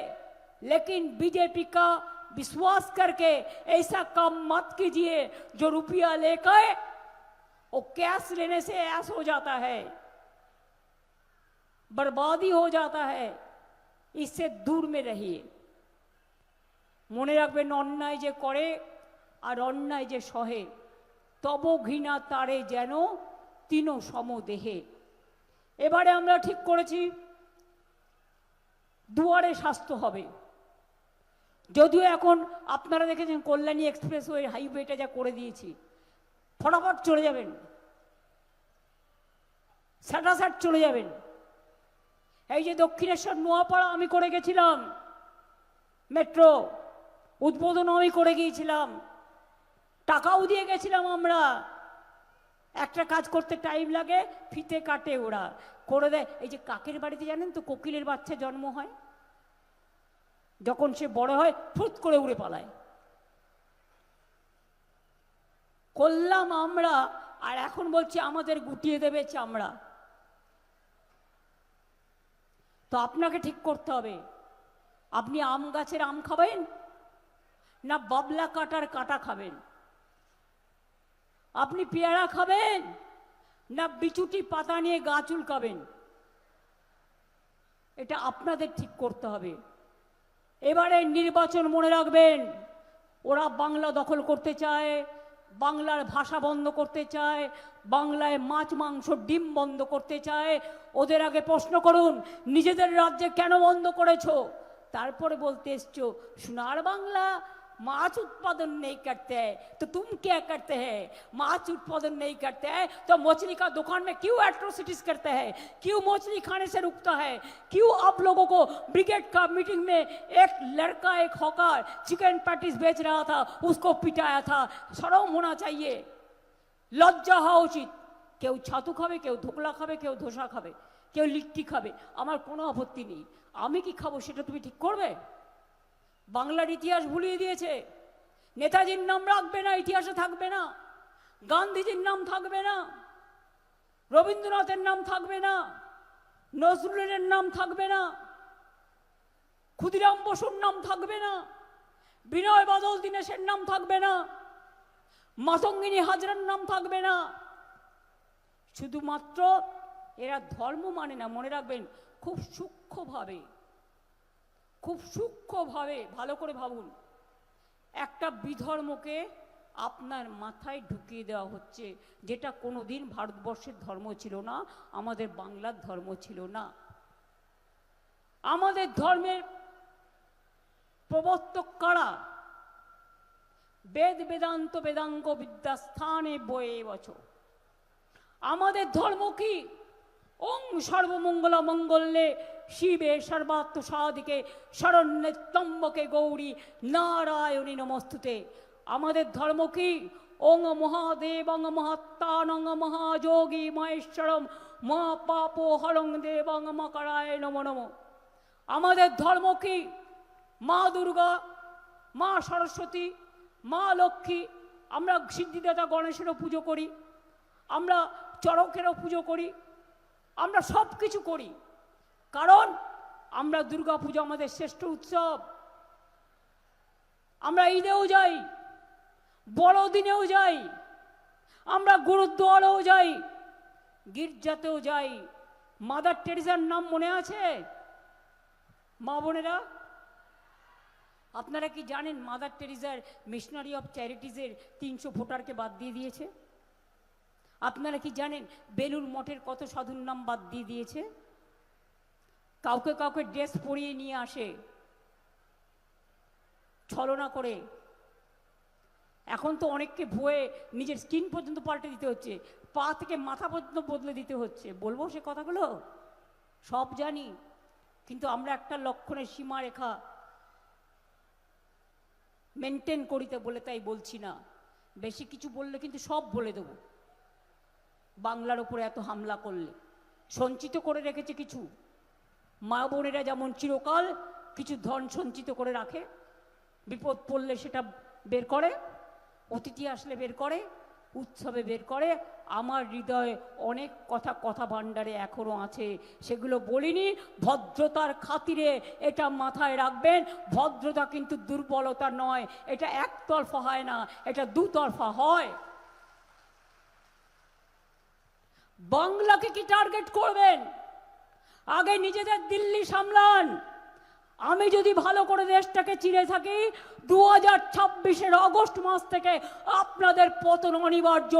लेकिन बीजेपी का विश्वास करके ऐसा काम मत कीजिए जो रुपया लेकर वो कैश लेने से ऐस हो जाता है, बर्बादी हो जाता है। इससे दूर में रहिए। মনে রাখবেন অন্যায় যে করে আর অন্যায় যে সহে তব ঘৃণা তারে যেন তিন সমদেহে। এবারে আমরা ঠিক করেছি দুয়ারে স্বাস্থ্য হবে। যদিও এখন আপনারা দেখেছেন কল্যাণী এক্সপ্রেসওয়ে হাইওয়েটা যা করে দিয়েছি, ফটাফট চলে যাবেন, স্যাটাস্যাট চলে যাবেন। এই যে দক্ষিণেশ্বর নোয়াপাড়া আমি করে গেছিলাম, মেট্রো উদ্বোধন আমি করে গিয়েছিলাম, টাকাও দিয়ে গেছিলাম আমরা। একটা কাজ করতে টাইম লাগে, ফিতে কাটে ওরা, করে দেয়। এই যে কাকের বাড়িতে জানেন তো কোকিলের বাচ্চা জন্ম হয়, যখন সে বড় হয় ফুট করে উড়ে পালায়, করলাম আমরা। আর এখন বলছি আমাদের গুটিয়ে দেবে চামড়া। তো আপনাকে ঠিক করতে হবে, আপনি আম গাছের আম খাবেন না বাবলা কাটার কাটা খাবেন? আপনি পেয়ারা খাবেন না বিচুটি পাতা নিয়ে গা চুলকাবেন? এটা আপনাদের ঠিক করতে হবে। এবারে নির্বাচন মনে রাখবেন, ওরা বাংলা দখল করতে চায়, বাংলার ভাষা বন্ধ করতে চায়, বাংলায় মাছ মাংস ডিম বন্ধ করতে চায়। ওদের আগে প্রশ্ন করুন নিজেদের রাজ্যে কেন বন্ধ করেছো, তারপরে বলতে এসছো সোনার বাংলা माछ उत्पादन नहीं करते हैं तो तुम क्या करते हैं? माछ उत्पादन नहीं करते हैं तो मछली का दुकान में क्यों एट्रोसिटीज करते हैं? क्यों मछली खाने से रुकता है? क्यों आप लोगों को ब्रिगेड का मीटिंग में एक लड़का एक हॉकर चिकन पैटीज बेच रहा था, उसको पिटाया था? शर्म होना चाहिए, लज्जा হওয়া উচিত। কেউ ছাতু খাবে, কেউ ধোকলা খাবে, কেউ ধোসা খাবে, কেউ লিট্টি খাবে, আমার কোনো আপত্তি নেই। আমি কি খাবো সেটা তুমি ঠিক করবে? বাংলার ইতিহাস ভুলিয়ে দিয়েছে। নেতাজির নাম রাখবে না, ইতিহাসে থাকবে না। গান্ধীজির নাম থাকবে না, রবীন্দ্রনাথের নাম থাকবে না, নজরুলের নাম থাকবে না, ক্ষুদিরাম বসুর নাম থাকবে না, বিনয় বাদল দীনেশের নাম থাকবে না, মাতঙ্গিনী হাজরার নাম থাকবে না। শুধুমাত্র এরা ধর্ম মানে না, মনে রাখবেন খুব সূক্ষ্মভাবে, খুব সূক্ষ্মভাবে ভালো করে ভাবুন, একটা বিধর্মকে আপনার মাথায় ঢুকিয়ে দেওয়া হচ্ছে, যেটা কোনোদিন ভারতবর্ষের ধর্ম ছিল না, আমাদের বাংলার ধর্ম ছিল না। আমাদের ধর্মের প্রবর্তক কারা? বেদ বেদান্ত বেদাঙ্গ বিদ্যাস্থানে বয়ে বছো। আমাদের ধর্ম কি? ওং সর্বমঙ্গলা মঙ্গলে শিবে সর্বাত্ম সাধিকে শরণ্যে ত্রম্বকে গৌরী নারায়ণী নমস্তুতে। আমাদের ধর্ম কি? ওং মহাদেবং মহাত্মানং মহাযোগী মহেশ্বরম মহাপাপো হরং দেবং মকরায় নমো নমঃ। আমাদের ধর্ম কি? মা দুর্গা, মা সরস্বতী, মা লক্ষ্মী, আমরা সিদ্ধিদাতা গণেশেরও পুজো করি, আমরা চড়কেরও পুজো করি, আমরা সব কিছু করি। কারণ আমরা দুর্গা পুজো আমাদের শ্রেষ্ঠ উৎসব। আমরা ঈদেও যাই, বড়দিনেও যাই, আমরা গুরুদ্বারেও যাই, গির্জাতেও যাই। মাদার টেরেসার নাম মনে আছে? মা বোনেরা, আপনারা কি জানেন মাদার টেরেসার মিশনারি অফ চ্যারিটিজের 300 ভোটারকে বাদ দিয়ে দিয়েছে? আপনারা কি জানেন বেলুড় মঠের কত সাধুর নাম বাদ দিয়ে দিয়েছে? কাউকে কাউকে ড্রেস পরিয়ে নিয়ে আসে ছলনা করে। এখন তো অনেককে ভয়ে নিজের স্কিন পর্যন্ত পাল্টে দিতে হচ্ছে, পা থেকে মাথা পর্যন্ত বদলে দিতে হচ্ছে। বলবো সে কথাগুলো? সব জানি, কিন্তু আমরা একটা লক্ষণের সীমারেখা মেনটেন করিতে বলে তাই বলছি না। বেশি কিছু বললে কিন্তু সব বলে দেব। বাংলার উপরে এত হামলা করলে সঞ্চিত করে রেখেছে কিছু মা বোনেরা, যেমন চিরকাল কিছু ধন সঞ্চিত করে রাখে, বিপদ পড়লে সেটা বের করে, অতিথি আসলে বের করে, উৎসবে বের করে। আমার হৃদয়ে অনেক কথা ভাণ্ডারে এখনো আছে, সেগুলো বলিনি। ভদ্রতার খাতিরে এটা মাথায় রাখবেন, ভদ্রতা কিন্তু দুর্বলতা নয়, এটা একতরফা হয় না, এটা দুতরফা হয়। বাংলাকে কি টার্গেট করবেন? আগে নিজেদের দিল্লি সামলান। আমি যদি ভালো করে দেশটাকে চিনে থাকি, 2026-এর অগস্ট মাস থেকে আপনাদের পতন অনিবার্য,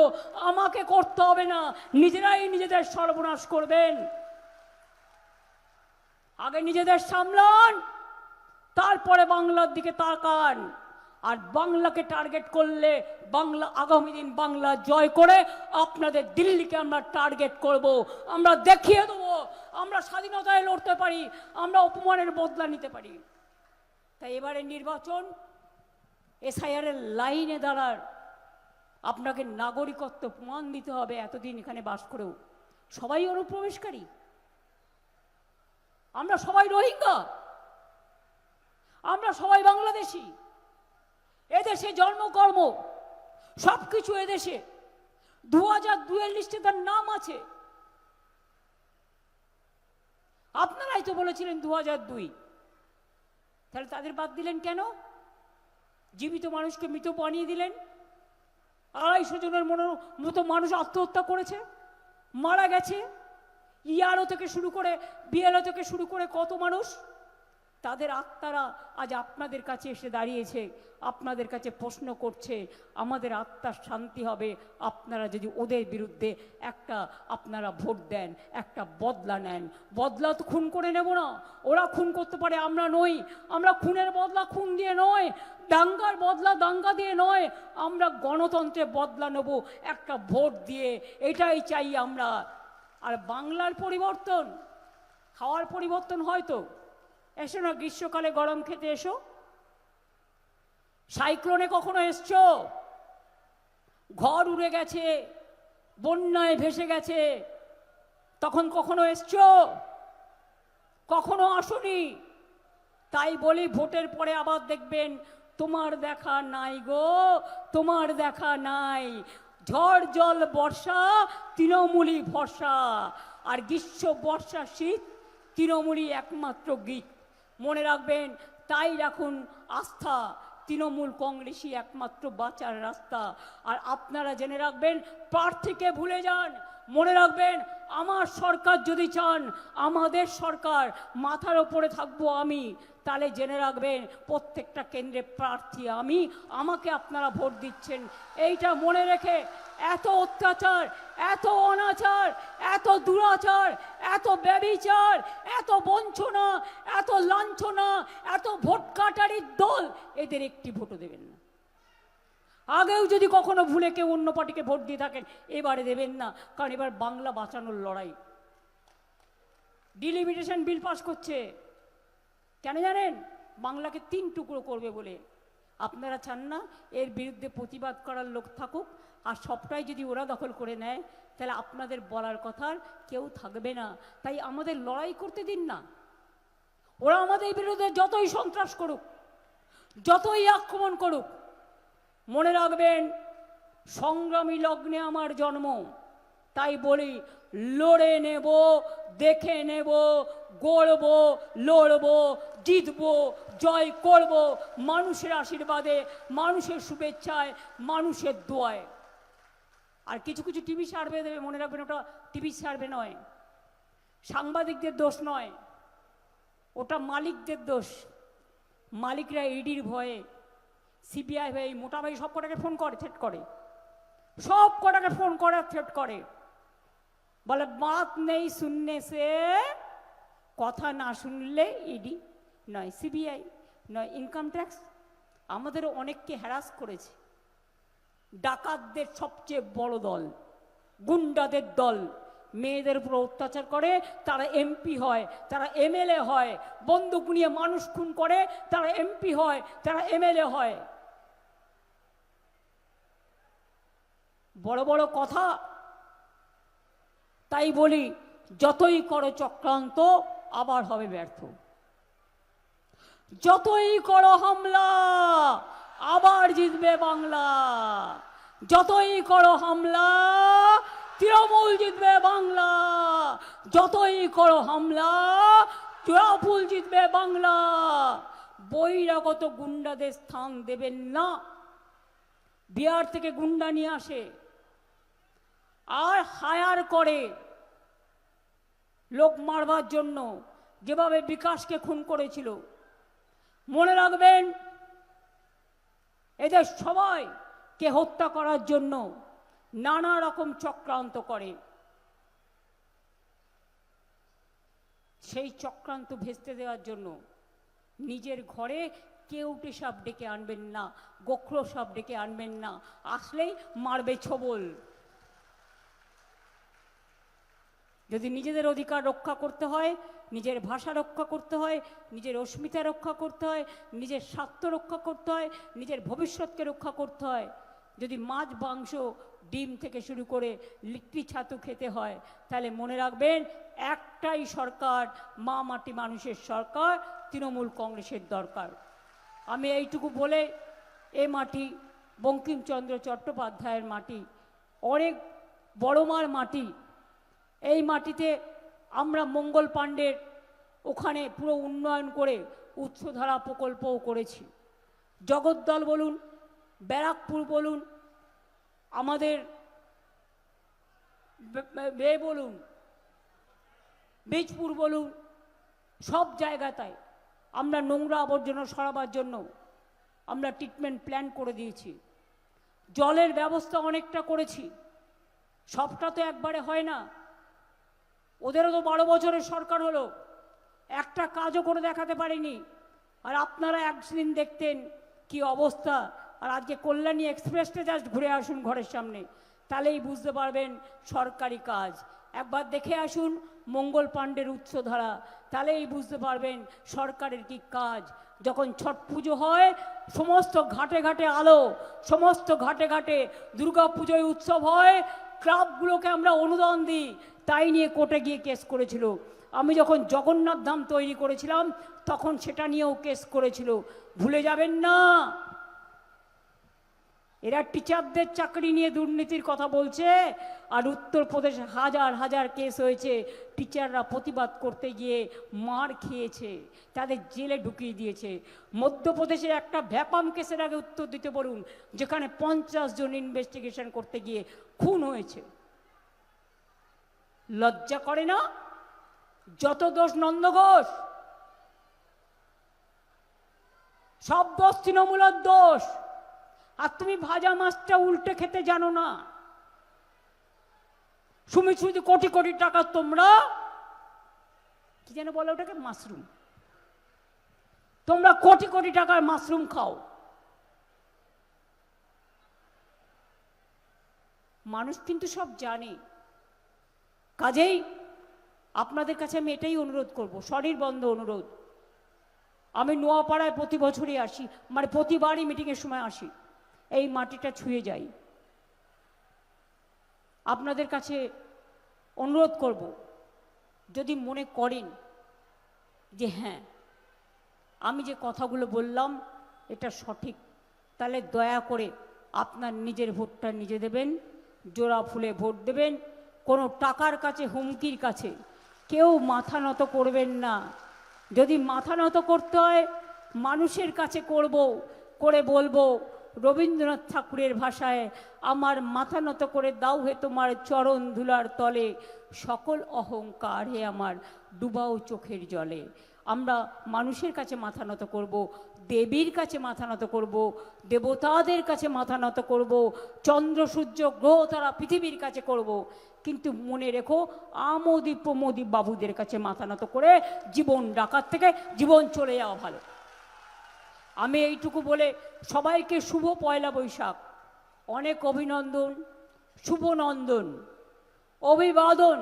আমাকে করতে হবে না, নিজেরাই নিজেদের সর্বনাশ করবেন। আগে নিজেদের সামলান, তারপরে বাংলার দিকে তাকান। আর বাংলাকে টার্গেট করলে বাংলা আগামী দিন বাংলা জয় করে আপনাদের দিল্লিকে আমরা টার্গেট করব। আমরা দেখিয়ে দেবো আমরা স্বাধীনতায় লড়তে পারি, আমরা অপমানের বদলা নিতে পারি। তাই এবারে নির্বাচন এসআইআর এর লাইনে দাঁড়ার আপনাকে নাগরিকত্ব প্রমাণ দিতে হবে। এতদিন এখানে বাস করেও সবাই অনুপ্রবেশকারী, আমরা সবাই রোহিঙ্গা, আমরা সবাই বাংলাদেশি। এদেশে জন্মকর্ম সবকিছু এদেশে। 2002-এর লিস্টে তার নাম আছে। আপনারাই তো বলেছিলেন 2002, তাহলে তাদের বাদ দিলেন কেন? জীবিত মানুষকে মৃত বানিয়ে দিলেন। 250 জনের মতো মানুষ আত্মহত্যা করেছে, মারা গেছে। ইয়ারও থেকে শুরু করে বিএলও থেকে শুরু করে কত মানুষ, তাদের আত্মারা আজ আপনাদের কাছে এসে দাঁড়িয়েছে, আপনাদের কাছে প্রশ্ন করছে। আমাদের আত্মার শান্তি হবে আপনারা যদি ওদের বিরুদ্ধে একটা আপনারা ভোট দেন, একটা বদলা নেন। বদলা তো খুন করে নেব না, ওরা খুন করতে পারে, আমরা নই। আমরা খুনের বদলা খুন দিয়ে নয়, দাঙ্গার বদলা দাঙ্গা দিয়ে নয়, আমরা গণতন্ত্রে বদলা নেব একটা ভোট দিয়ে। এটাই চাই আমরা। আর বাংলার পরিবর্তন, খাওয়ার পরিবর্তন হয়তো এসো না, গ্রীষ্মকালে গরম খেতে এসো। সাইক্লোনে কখনো এসছো? ঘর উড়ে গেছে, বন্যায় ভেসে গেছে, তখন কখনো এসছো? কখনো আসনি। তাই বলি ভোটের পরে আবার দেখবেন তোমার দেখা নাই গো, তোমার দেখা নাই। ঝড় জল বর্ষা তৃণমূলী ভরসা, আর গ্রীষ্ম বর্ষা শীত তৃণমূলী একমাত্র গীত। মনে রাখবেন, তাই রাখুন আস্থা, তৃণমূল কংগ্রেসই একমাত্র বাঁচার রাস্তা। আর আপনারা জেনে রাখবেন, প্রার্থীকে ভুলে যান। মনে রাখবেন, আমার সরকার যদি চান, আমাদের সরকার, মাথার ওপরে থাকবো আমি, তাহলে জেনে রাখবেন প্রত্যেকটা কেন্দ্রে প্রার্থী আমি, আমাকে আপনারা ভোট দিচ্ছেন। এইটা মনে রেখে এত অত্যাচার, এত অনাচার, এত দুরাচার, এত ব্যভিচার, এত বঞ্চনা, এত লাঞ্ছনা, এত ভোট কাটারির দল, এদের একটি ভোটও দেবেন না। আগেও যদি কখনো ভুলে কেউ অন্য পার্টিকে ভোট দিয়ে থাকেন, এবারে দেবেন না, কারণ এবার বাংলা বাঁচানোর লড়াই। ডিলিমিটেশন বিল পাস করছে কেন জানেন? বাংলাকে 3 টুকরো করবে বলে। আপনারা চান না এর বিরুদ্ধে প্রতিবাদ করার লোক থাকুক, আর সবটাই যদি ওরা দখল করে নেয়, তাহলে আপনাদের বলার কথার কেউ থাকবে না। তাই আমাদের লড়াই করতে দিন না। ওরা আমাদের বিরুদ্ধে যতই সন্ত্রাস করুক, যতই আক্রমণ করুক, মনে রাখবেন সংগ্রামী লগ্নে আমার জন্ম। তাই বলি, লড়ে নেব, দেখে নেব, গড়ব, লড়ব, জিতব, জয় করব, মানুষের আশীর্বাদে, মানুষের শুভেচ্ছায়, মানুষের দোয়ায়। আর কিছু কিছু টিভি সার্ভে দেবে, মনে রাখবেন ওটা টিভি সার্ভে নয়, সাংবাদিকদের দোষ নয়, ওটা মালিকদের দোষ। মালিকরা ইডির ভয়ে, সিবিআই ভাই, মোটা ভাই সব কটাকে ফোন করে, থ্রেট করে, সব কটাকে ফোন করে থ্রেট করে, বলে বাত নেই শুননে সে, কথা না শুনলে ইডি নয় সিবিআই নয় ইনকাম ট্যাক্স। আমাদেরও অনেককে হ্যারাস করেছে। ডাকাতদের সবচেয়ে বড় দল, গুন্ডাদের দল, মেয়েদের উপর অত্যাচার করে, তারা এমপি হয়, তারা এমএলএ হয়, বন্দুক নিয়ে মানুষ খুন করে, তারা এমপি হয়, তারা এমএলএ হয়। বড় বড় কথা। তাই বলি, যতই করো চক্রান্ত আবার হবে ব্যর্থ, যতই করো হামলা আবার জিতবে বাংলা, যতই করো হামলা তৃণমূল জিতবে বাংলা, যতই করো হামলা তৃণমূল জিতবে বাংলা। বহিরাগত গুন্ডাদের স্থান দেবেন না। বিহার থেকে গুন্ডা নিয়ে আসে আর হায়ার করে লোক মারবার জন্য, যেভাবে বিকাশকে খুন করেছিল। মনে রাখবেন, এদের সবাইকে হত্যা করার জন্য নানা রকম চক্রান্ত করে। সেই চক্রান্ত ভেস্তে দেওয়ার জন্য নিজের ঘরে কেউটে সাপ ডেকে আনবেন না, গোখরো সাপ ডেকে আনবেন না, আসলেই মারবে ছবল। যদি নিজেদের অধিকার রক্ষা করতে হয়, নিজের ভাষা রক্ষা করতে হয়, নিজের অস্মিতা রক্ষা করতে হয়, নিজের স্বার্থ রক্ষা করতে হয়, নিজের ভবিষ্যৎকে রক্ষা করতে হয়, যদি মাছ মাংস ডিম থেকে শুরু করে লিট্টি ছাতু খেতে হয়, তাহলে মনে রাখবেন একটাই সরকার, মা মাটি মানুষের সরকার, তৃণমূল কংগ্রেসের দরকার। আমি এইটুকু বলে, এ মাটি বঙ্কিমচন্দ্র চট্টোপাধ্যায়ের মাটি, অনেক বড় মার মাটি। এই মাটিতে আমরা মঙ্গল পাণ্ডের ওখানে পুরো উন্নয়ন করে উৎসধারা প্রকল্পও করেছি। জগদ্দল বলুন, ব্যারাকপুর বলুন, আমাদের বলুন, বীজপুর বলুন, সব জায়গাটায় আমরা নোংরা আবর্জনা সরাবার জন্য আমরা ট্রিটমেন্ট প্ল্যান করে দিয়েছি। জলের ব্যবস্থা অনেকটা করেছি। সবটা তো একবারে হয় না। ওদেরও তো 12 বছরের সরকার হলো, একটা কাজও করে দেখাতে পারেনি। আর আপনারা একদিন দেখতেন কি অবস্থা। আর আজকে কল্যাণী এক্সপ্রেসটা জাস্ট ঘুরে আসুন ঘরের সামনে, তাহলেই বুঝতে পারবেন সরকারি কাজ। একবার দেখে আসুন মঙ্গল পাণ্ডের উৎসধারা, তাহলেই বুঝতে পারবেন সরকারের কি কাজ। যখন ছট পুজো হয়, সমস্ত ঘাটে ঘাটে আলো, সমস্ত ঘাটে ঘাটে দুর্গা পুজোয় উৎসব হয়, ক্লাবগুলোকে আমরা অনুদান দিই, তাই নিয়ে কোর্টে গিয়ে কেস করেছিল। আমি যখন জগন্নাথ ধাম তৈরি করেছিলাম তখন সেটা নিয়েও কেস করেছিল, ভুলে যাবেন না। এরা টিচারদের চাকরি নিয়ে দুর্নীতির কথা বলছে, আর উত্তরপ্রদেশে হাজার হাজার কেস হয়েছে, টিচাররা প্রতিবাদ করতে গিয়ে মার খেয়েছে, তাদের জেলে ঢুকিয়ে দিয়েছে। মধ্যপ্রদেশে একটা ভ্যাপাম কেসের আগে উত্তর দিতে বলুন, যেখানে 50 জন ইনভেস্টিগেশন করতে গিয়ে খুন হয়েছে। লজ্জা করে না? যত দোষ নন্দ ঘোষ, সব দোষ তৃণমূলের দোষ। আর তুমি ভাজা মাছটা উল্টে খেতে জানো না। শুধু কোটি কোটি টাকা তোমরা কি যেন বলো ওটাকে, মাশরুম, তোমরা কোটি কোটি টাকার মাশরুম খাও। মানুষ কিন্তু সব জানে। কাজেই আপনাদের কাছে আমি এটাই অনুরোধ করব, শরীর বন্ধ অনুরোধ। আমি নোয়াপাড়ায় প্রতি বছরই আসি, মানে প্রতিবারই মিটিংয়ের সময় আসি, এই মাটিটা ছুঁয়ে যাই। আপনাদের কাছে অনুরোধ করব, যদি মনে করেন যে হ্যাঁ আমি যে কথাগুলো বললাম এটা সঠিক, তাহলে দয়া করে আপনার নিজের ভোটটা নিজে দেবেন, জোড়া ফুলে ভোট দেবেন। কোনো টাকার কাছে, হুমকির কাছে কেউ মাথা নত করবেন না। যদি মাথা নত করতে হয় মানুষের কাছে করব, করে বলবো রবীন্দ্রনাথ ঠাকুরের ভাষায়, আমার মাথা নত করে দাও হে তোমার চরণ ধুলার তলে, সকল অহংকার হে আমার ডুবাও চোখের জলে। আমরা মানুষের কাছে মাথা নত করব, দেবীর কাছে মাথা নত করব, দেবতাদের কাছে মাথা নত করব, চন্দ্র সূর্য গ্রহ তারা পৃথিবীর কাছে করব। কিন্তু মনে রেখো, আমোদীপ প্রমোদীপ বাবুদের কাছে মাথা নত করে জীবন ডাকাত থেকে জীবন চলে যাওয়া ভালো। আমি এইটুকু বলে সবাইকে শুভ পয়লা বৈশাখ, অনেক অভিনন্দন, শুভনন্দন, অভিবাদন,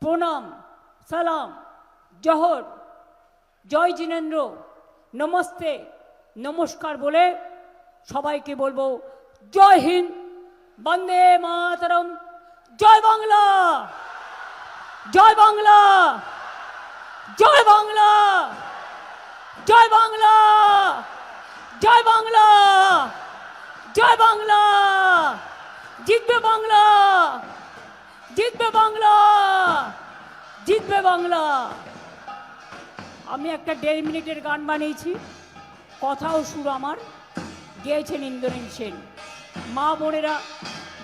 প্রণাম, সালাম, জহর, জয় জিনেন্দ্র, নমস্তে, নমস্কার বলে সবাইকে বলবো জয় হিন্দ, বন্দে মাতরম, জয় বাংলা, জয় বাংলা, জয় বাংলা, জয় বাংলা, জয় বাংলা, জয় বাংলা, জিতবে বাংলা, জিতবে বাংলা, জিতবে বাংলা। আমি একটা 1.5 মিনিটের গান বানিয়েছি, কথা ও সুর আমার গেয়েছেন ইন্দ্রনীল সেন। মা বোনেরা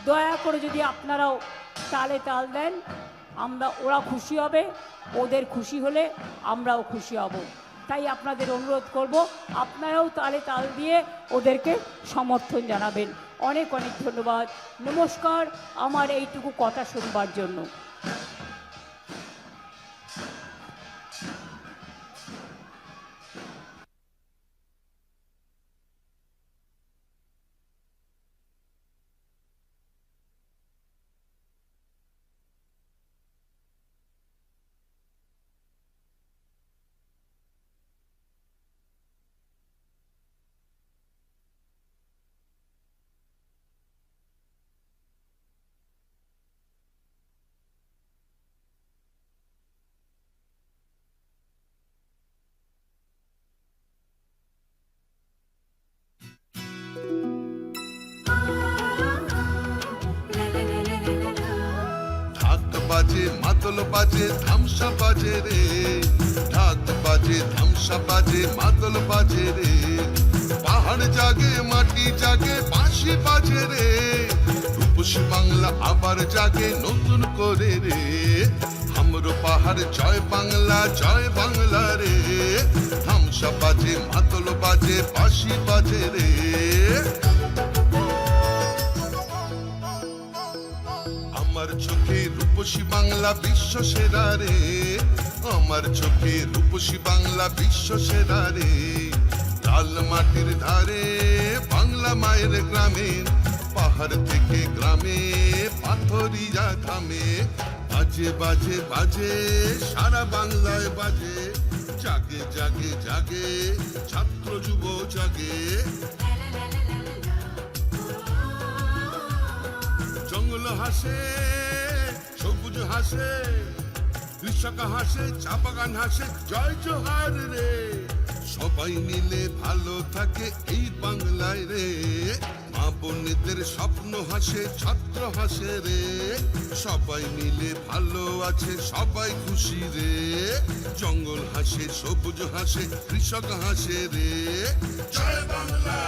দয়া করে যদি আপনারাও তালে তাল দেন, ওরা খুশি হবে, ওদের খুশি হলে আমরাও খুশি হব। তাই আপনাদের অনুরোধ করব, আপনারাও তালে তাল দিয়ে ওদেরকে সমর্থন জানাবেন। অনেক অনেক ধন্যবাদ, নমস্কার আমার এইটুকু কথা শুনবার জন্য। বাজে মাদল বাজে ধামসা বাজে রে, ঢাক বাজে ধামসা বাজে মাদল বাজে রে, পাহাড় জাগে মাটি জাগে বাঁশি বাজে রে, রূপসী বাংলা আবার জাগে নতুন করে রে, হামরো পাহাড় জয় বাংলা রে, ধামসা বাজে মাদল বাজে বাঁশি বাজে রে। আমার চোখে রূপসী বাংলা বিশ্ব সেরা রে, আমার চোখে রূপসী বাংলা বিশ্ব সেরা রে, লাল মাটির ধারে বাংলা মায়ের গ্রামে, পাহাড় থেকে গ্রামে পাথরিয়া থামে, বাজে বাজে বাজে সারা বাংলায় বাজে, জাগে জাগে জাগে ছাত্র যুব জাগে, জঙ্গল হাসে সবুজ হাসে, কৃষক হাসে চা বাগান হাসে, জয় জোহার রে, সবাই মিলে ভালো থাকে এই বাংলায় রে, মা বোনেদের স্বপ্ন হাসে ছাত্র হাসে রে, সবাই মিলে ভালো আছে সবাই খুশি রে, জঙ্গল হাসে সবুজ হাসে কৃষক হাসে রে, জয় বাংলা।